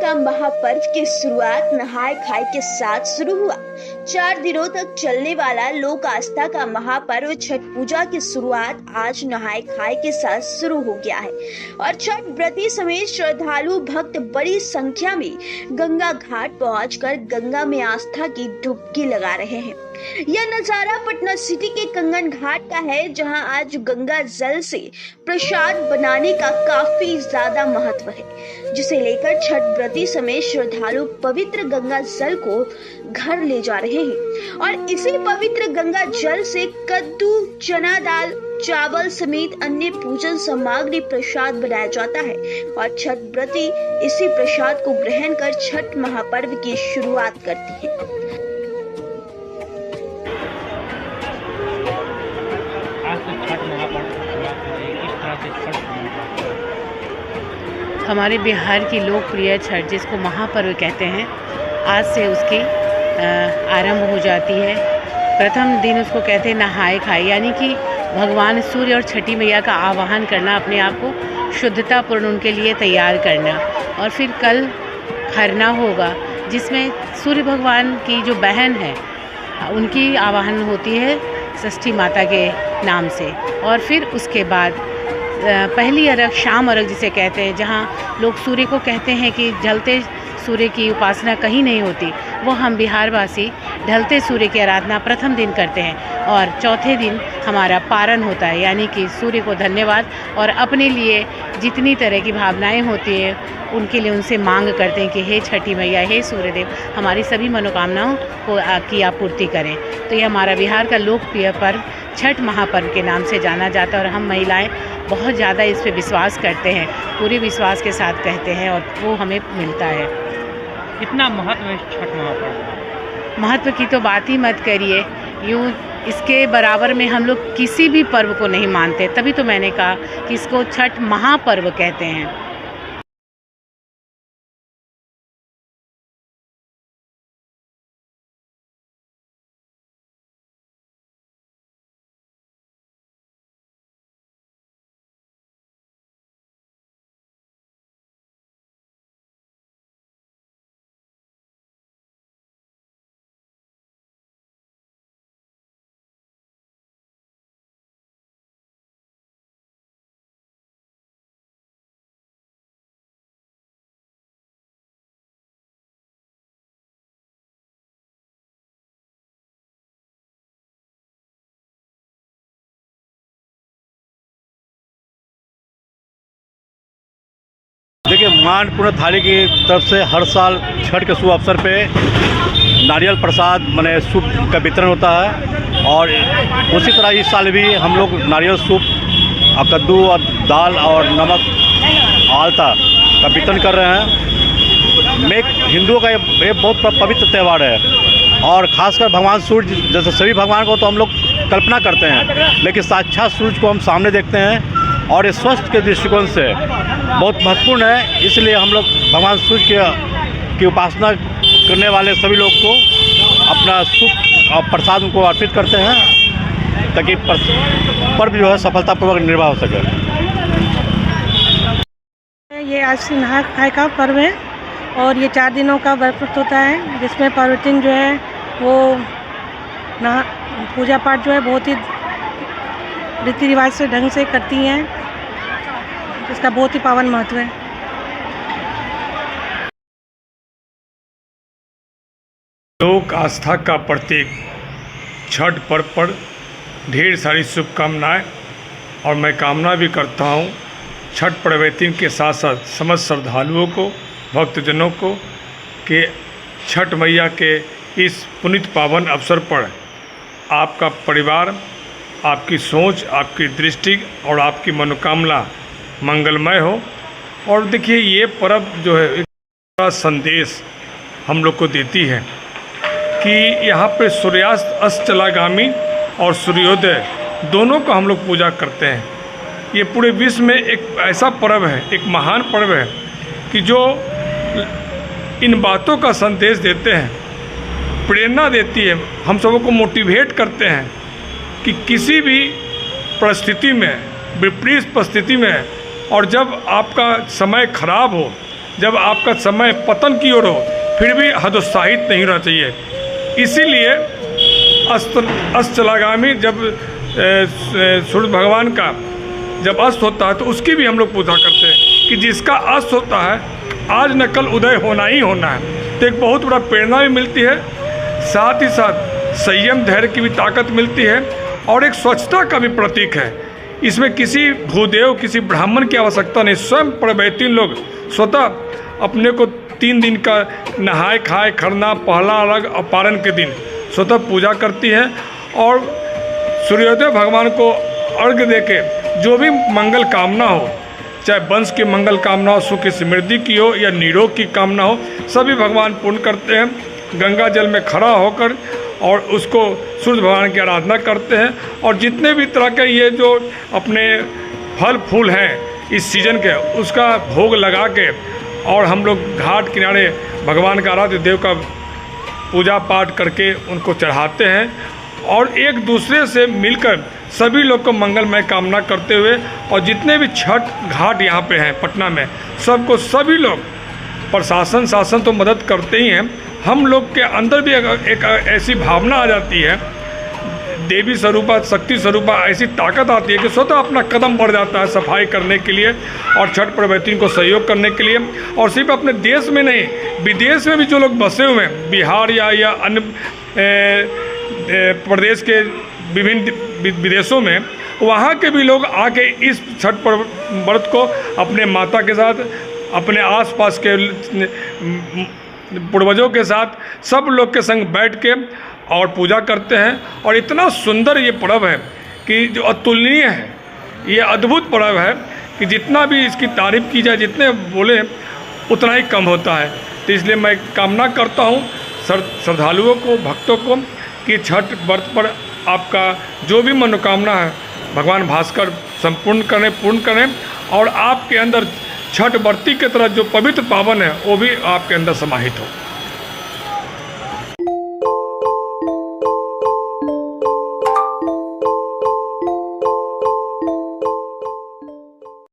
का महापर्व की शुरुआत नहाय खाए के साथ शुरू हुआ। 4 दिनों तक चलने वाला लोक आस्था का महापर्व छठ पूजा की शुरुआत आज नहाय खाए के साथ शुरू हो गया है और छठ व्रती समेत श्रद्धालु भक्त बड़ी संख्या में गंगा घाट पहुंचकर गंगा में आस्था की डुबकी लगा रहे हैं। यह नजारा पटना सिटी के कंगन घाट का है, जहां आज गंगा जल से प्रसाद बनाने का काफी ज्यादा महत्व है, जिसे लेकर छठ व्रती समेत श्रद्धालु पवित्र गंगा जल को घर ले जा रहे हैं और इसी पवित्र गंगा जल से कद्दू, चना दाल, चावल समेत अन्य पूजन सामग्री प्रसाद बनाया जाता है और छठ व्रती इसी प्रसाद को ग्रहण कर छठ महापर्व की शुरुआत करती है। हमारे बिहार की लोकप्रिय छठ, जिसको महापर्व कहते हैं, आज से उसकी आरंभ हो जाती है। प्रथम दिन उसको कहते हैं नहाय खाए, यानी कि भगवान सूर्य और छठी मैया का आवाहन करना, अपने आप को शुद्धतापूर्ण उनके लिए तैयार करना। और फिर कल खरना होगा, जिसमें सूर्य भगवान की जो बहन है उनकी आवाहन होती है षष्ठी माता के नाम से। और फिर उसके बाद पहली अर्घ, शाम अर्घ जिसे कहते हैं, जहाँ लोग सूर्य को कहते हैं कि ढलते सूर्य की उपासना कहीं नहीं होती, वो हम बिहारवासी ढलते सूर्य की आराधना प्रथम दिन करते हैं। और चौथे दिन हमारा पारण होता है, यानी कि सूर्य को धन्यवाद और अपने लिए जितनी तरह की भावनाएं होती है उनके लिए उनसे मांग करते हैं कि हे छठी मैया, हे सूर्यदेव, हमारी सभी मनोकामनाओं को की आपूर्ति करें। तो ये हमारा बिहार का लोकप्रिय पर्व छठ महापर्व के नाम से जाना जाता है और हम महिलाएं बहुत ज़्यादा इस पे विश्वास करते हैं, पूरे विश्वास के साथ कहते हैं और वो हमें मिलता है। इतना महत्व है छठ महापर्व, महत्व की तो बात ही मत करिए। यूँ इसके बराबर में हम लोग किसी भी पर्व को नहीं मानते, तभी तो मैंने कहा कि इसको छठ महापर्व कहते हैं। देखिए, मानपूर्ण थाली की तरफ से हर साल छठ के शुभ अवसर पे नारियल प्रसाद माने सूप का वितरण होता है और उसी तरह इस साल भी हम लोग नारियल सूप, कद्दू और दाल और नमक आलता का वितरण कर रहे हैं। मैं हिंदुओं का ये बहुत पवित्र त्यौहार है और ख़ासकर भगवान सूर्य, जैसे सभी भगवान को तो हम लोग कल्पना करते हैं, लेकिन साक्षात सूर्य को हम सामने देखते हैं और ये स्वास्थ्य के दृष्टिकोण से बहुत महत्वपूर्ण है। इसलिए हम लोग भगवान सूर्य की उपासना करने वाले सभी लोग को अपना सूप और प्रसाद उनको अर्पित करते हैं, ताकि पर्व जो है सफलतापूर्वक निर्वाह हो सके। ये आज से नहा खाए का पर्व है और ये 4 दिनों का व्रत होता है, जिसमें पार्वती जो है वो नहा पूजा पाठ जो है बहुत ही रीति रिवाज से ढंग से करती हैं, इसका बहुत ही पावन महत्व है। लोक आस्था का प्रतीक छठ पर्व पर ढेर सारी शुभकामनाएं और मैं कामना भी करता हूं छठ पर्वतिन के साथ साथ समस्त श्रद्धालुओं को, भक्तजनों को कि छठ मैया के इस पुनीत पावन अवसर पर आपका परिवार, आपकी सोच, आपकी दृष्टि और आपकी मनोकामना मंगलमय हो। और देखिए, ये पर्व जो है एक बड़ा संदेश हम लोग को देती है कि यहाँ पे सूर्यास्त, अस्तलागामी और सूर्योदय दोनों को हम लोग पूजा करते हैं। ये पूरे विश्व में एक ऐसा पर्व है, एक महान पर्व है कि जो इन बातों का संदेश देते हैं, प्रेरणा देती है, हम सबों को मोटिवेट करते हैं कि किसी भी परिस्थिति में, विपरीत परिस्थिति में और जब आपका समय खराब हो जब आपका समय पतन की ओर हो फिर भी हतोत्साहित नहीं रहना चाहिए। इसीलिए अस्ताचलगामी जब सूर्य भगवान का जब अस्त होता है तो उसकी भी हम लोग पूजा करते हैं कि जिसका अस्त होता है आज न कल उदय होना ही होना है। तो एक बहुत बड़ा प्रेरणा भी मिलती है, साथ ही साथ संयम धैर्य की भी ताकत मिलती है और एक स्वच्छता का भी प्रतीक है। इसमें किसी भूदेव किसी ब्राह्मण की आवश्यकता नहीं, स्वयं पर्वतीन लोग स्वतः अपने को 3 दिन का नहाए खाए खरना पहला अर्घ और पारण के दिन स्वतः पूजा करती है और सूर्योदय भगवान को अर्घ देके जो भी मंगल कामना हो, चाहे वंश की मंगल कामना हो, सुख समृद्धि की हो या निरोग की कामना हो, सभी भगवान पूर्ण करते हैं। गंगा जल में खड़ा होकर और उसको सूर्य भगवान की आराधना करते हैं और जितने भी तरह के ये जो अपने फल फूल हैं इस सीजन के उसका भोग लगा के और हम लोग घाट किनारे भगवान का आराध्य देव का पूजा पाठ करके उनको चढ़ाते हैं और एक दूसरे से मिलकर सभी लोग को मंगलमय कामना करते हुए और जितने भी छठ घाट यहाँ पे हैं पटना में सबको सभी लोग प्रशासन शासन तो मदद करते ही हैं, हम लोग के अंदर भी एक ऐसी भावना आ जाती है, देवी स्वरूपा शक्ति स्वरूपा ऐसी ताकत आती है कि स्वतः अपना कदम बढ़ जाता है सफाई करने के लिए और छठ पर्वतीन को सहयोग करने के लिए। और सिर्फ अपने देश में नहीं विदेश में भी जो लोग बसे हुए हैं बिहार या अन्य प्रदेश के विभिन्न विदेशों में, वहाँ के भी लोग आके इस छठ व्रत को अपने माता के साथ अपने आसपास के पूर्वजों के साथ सब लोग के संग बैठ के और पूजा करते हैं। और इतना सुंदर ये पर्व है कि जो अतुलनीय है, ये अद्भुत पर्व है कि जितना भी इसकी तारीफ़ की जाए जितने बोले उतना ही कम होता है। तो इसलिए मैं कामना करता हूँ श्रद्धालुओं को भक्तों को कि छठ व्रत पर आपका जो भी मनोकामना है भगवान भास्कर संपूर्ण करें पूर्ण करें और आपके अंदर छठ व्रती की तरह जो पवित्र पावन है वो भी आपके अंदर समाहित हो।